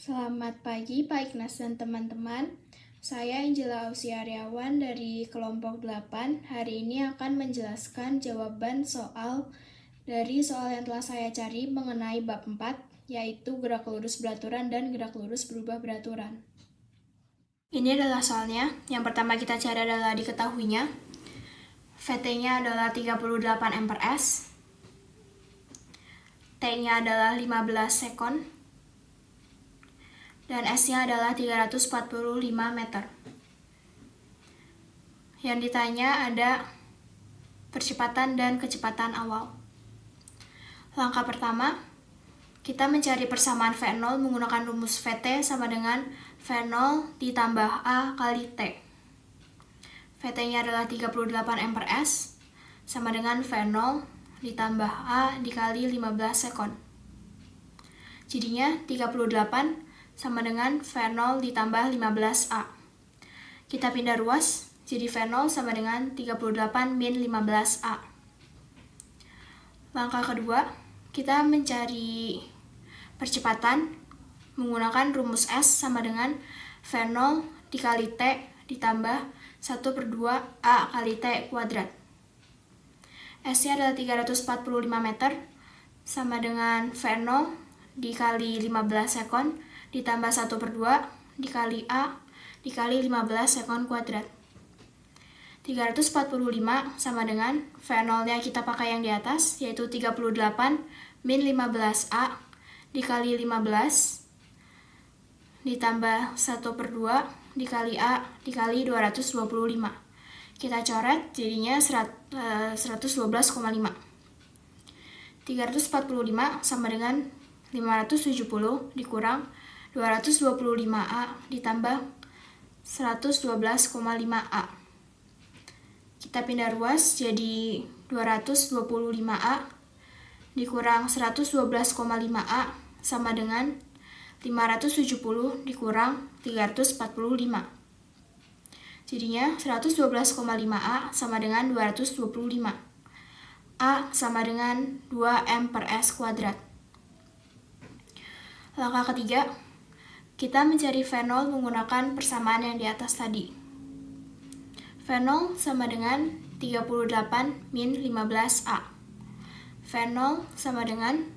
Selamat pagi Pak Ignas dan teman-teman. Saya Angela Ausiaryawan dari kelompok 8. Hari ini akan menjelaskan jawaban dari soal yang telah saya cari mengenai bab 4, yaitu gerak lurus beraturan dan gerak lurus berubah beraturan. Ini adalah soalnya. Yang pertama kita cari adalah diketahuinya. VT-nya adalah 38 M/S. T-nya adalah 15 sekon. Dan S-nya adalah 345 meter. Yang ditanya ada percepatan dan kecepatan awal. Langkah pertama, kita mencari persamaan V0 menggunakan rumus VT sama dengan V0 ditambah A kali T. VT-nya adalah 38 M/S sama dengan V0 ditambah A dikali 15 sekon. Jadinya 38 sama dengan V0 ditambah 15A. Kita pindah ruas, jadi V0 sama dengan 38 min 15A. Langkah kedua, kita mencari percepatan menggunakan rumus S sama dengan V0 dikali T ditambah 1/2 A kali T kuadrat. S-nya adalah 345 meter sama dengan V0 dikali 15 sekon ditambah 1/2 dikali A dikali 15 sekon kuadrat. 345 sama dengan V0-nya kita pakai yang di atas, yaitu 38 min 15A dikali 15 ditambah 1/2 dikali A dikali 225. Kita coret, jadinya 112,5. 345 sama dengan 570 dikurang 225A ditambah 112,5A. Kita pindah ruas, jadi 225A dikurang 112,5A sama dengan 570 dikurang 345. Jadinya 112,5A sama dengan 225. A sama dengan 2 M/S kuadrat. Langkah ketiga, kita mencari V0 menggunakan persamaan yang di atas tadi. V0 sama dengan 38 min 15A. V0 sama dengan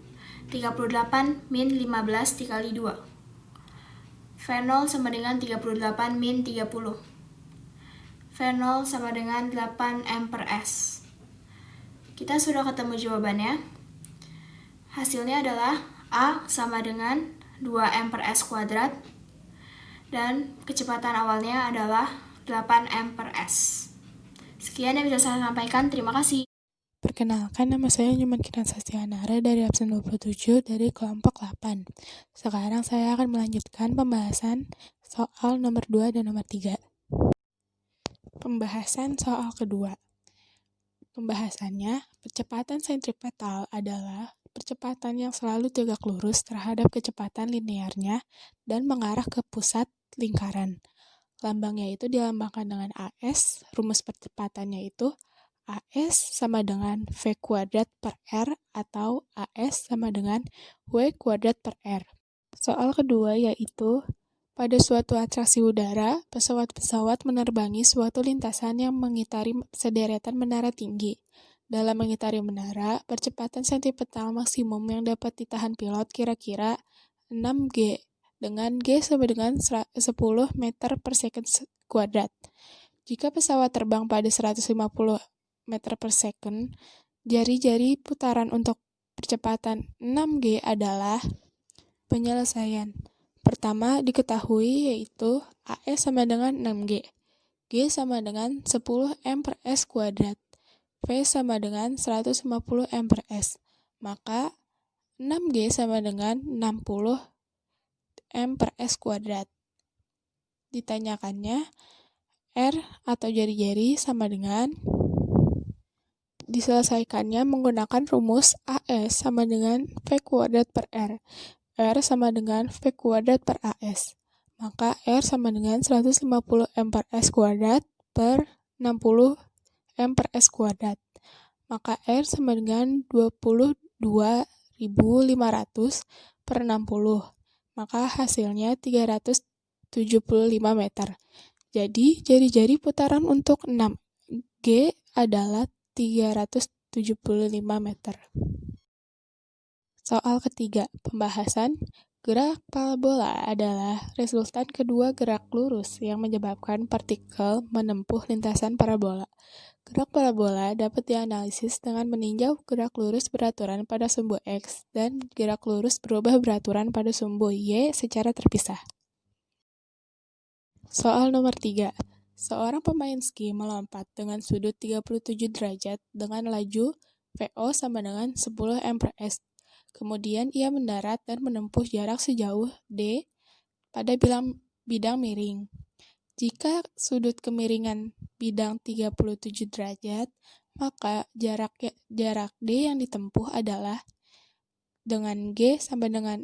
38 min 15 dikali 2. V0 sama dengan 38 min 30. V0 sama dengan 8 M/S. Kita sudah ketemu jawabannya. Hasilnya adalah A sama dengan 2 M/S kuadrat dan kecepatan awalnya adalah 8 M/S. Sekian yang bisa saya sampaikan, terima kasih. Perkenalkan, nama saya Nyuman Kiran Sastianara dari absen 27 dari kelompok 8. Sekarang saya akan melanjutkan pembahasan soal nomor 2 dan nomor 3. Pembahasan soal kedua. Pembahasannya, percepatan sentripetal adalah percepatan yang selalu tegak lurus terhadap kecepatan linearnya dan mengarah ke pusat lingkaran. Lambangnya itu dilambangkan dengan AS, rumus percepatannya itu AS sama dengan V kuadrat per R atau AS sama dengan W kuadrat per R. Soal kedua yaitu, pada suatu atraksi udara, pesawat-pesawat menerbangi suatu lintasan yang mengitari sederetan menara tinggi. Dalam mengitari menara, percepatan sentripetal maksimum yang dapat ditahan pilot kira-kira 6G, dengan G sama dengan 10 meter per second kuadrat. Jika pesawat terbang pada 150 meter per second, jari-jari putaran untuk percepatan 6G adalah penyelesaian. Pertama diketahui yaitu AS sama dengan 6G, G sama dengan 10 M/S kuadrat, V sama dengan 150 M/S, maka 6G sama dengan 60 M/S kuadrat. Ditanyakannya, R atau jari-jari sama dengan, diselesaikannya menggunakan rumus AS sama dengan V kuadrat per R. R sama dengan V kuadrat per AS. Maka R sama dengan 150 M/S kuadrat per 60 M/S kuadrat. Maka R sama dengan 22.500 per 60. maka hasilnya 375 meter. Jadi, jari-jari putaran untuk 6G adalah 375 meter. Soal ketiga, pembahasan. Gerak parabola adalah resultan kedua gerak lurus yang menyebabkan partikel menempuh lintasan parabola. Gerak parabola dapat dianalisis dengan meninjau gerak lurus beraturan pada sumbu X dan gerak lurus berubah beraturan pada sumbu Y secara terpisah. Soal nomor 3. Seorang pemain ski melompat dengan sudut 37 derajat dengan laju VO sama dengan 10 m/s. Kemudian ia mendarat dan menempuh jarak sejauh D pada bidang miring. Jika sudut kemiringan bidang 37 derajat, maka jarak D yang ditempuh adalah dengan G sama dengan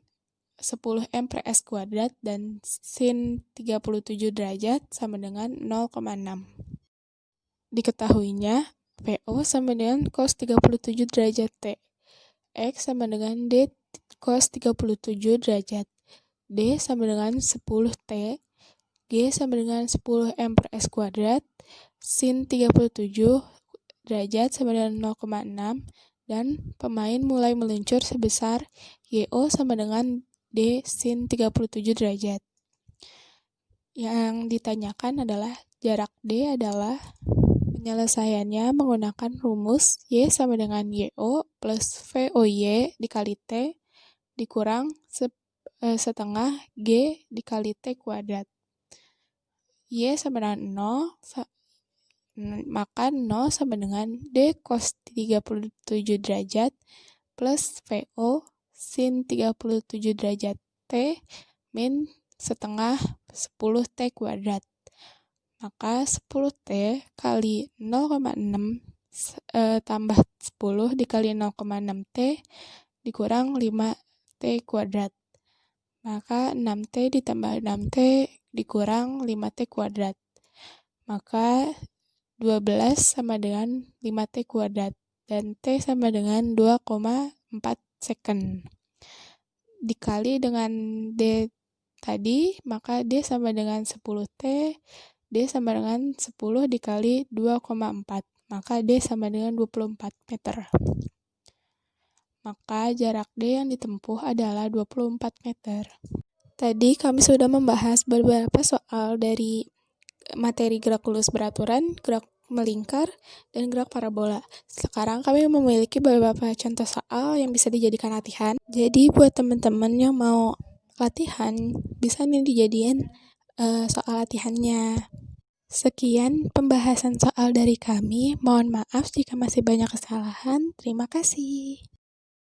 10 m/s kuadrat dan sin 37 derajat sama dengan 0,6. Diketahuinya, VO sama dengan cos 37 derajat T. X sama dengan D cos 37 derajat. D sama dengan 10T. G sama dengan 10 m/s kuadrat. Sin 37 derajat sama dengan 0,6. Dan pemain mulai meluncur sebesar YO sama dengan D sin 37 derajat. Yang ditanyakan adalah jarak D adalah penyelesaiannya menggunakan rumus Y sama dengan YO plus VOY dikali T dikurang setengah G dikali T kuadrat. Y sama dengan 0, maka 0 sama dengan D cos 37 derajat plus VO sin 37 derajat T min setengah 10T kuadrat. Maka 10T kali 0,6 tambah 10 dikali 0,6T dikurang 5T kuadrat. Maka 6T ditambah 6T dikurang 5T kuadrat. Maka 12 sama dengan 5T kuadrat. Dan T sama dengan 2,4 second. Dikali dengan D tadi, maka D sama dengan 10T. D sama dengan 10 dikali 2,4. Maka D sama dengan 24 meter. Maka jarak D yang ditempuh adalah 24 meter. Tadi kami sudah membahas beberapa soal dari materi gerak lurus beraturan, gerak melingkar, dan gerak parabola. Sekarang kami memiliki beberapa contoh soal yang bisa dijadikan latihan. Jadi buat teman-teman yang mau latihan, bisa nih dijadiin soal latihannya. Sekian pembahasan soal dari kami. Mohon maaf jika masih banyak kesalahan. Terima kasih.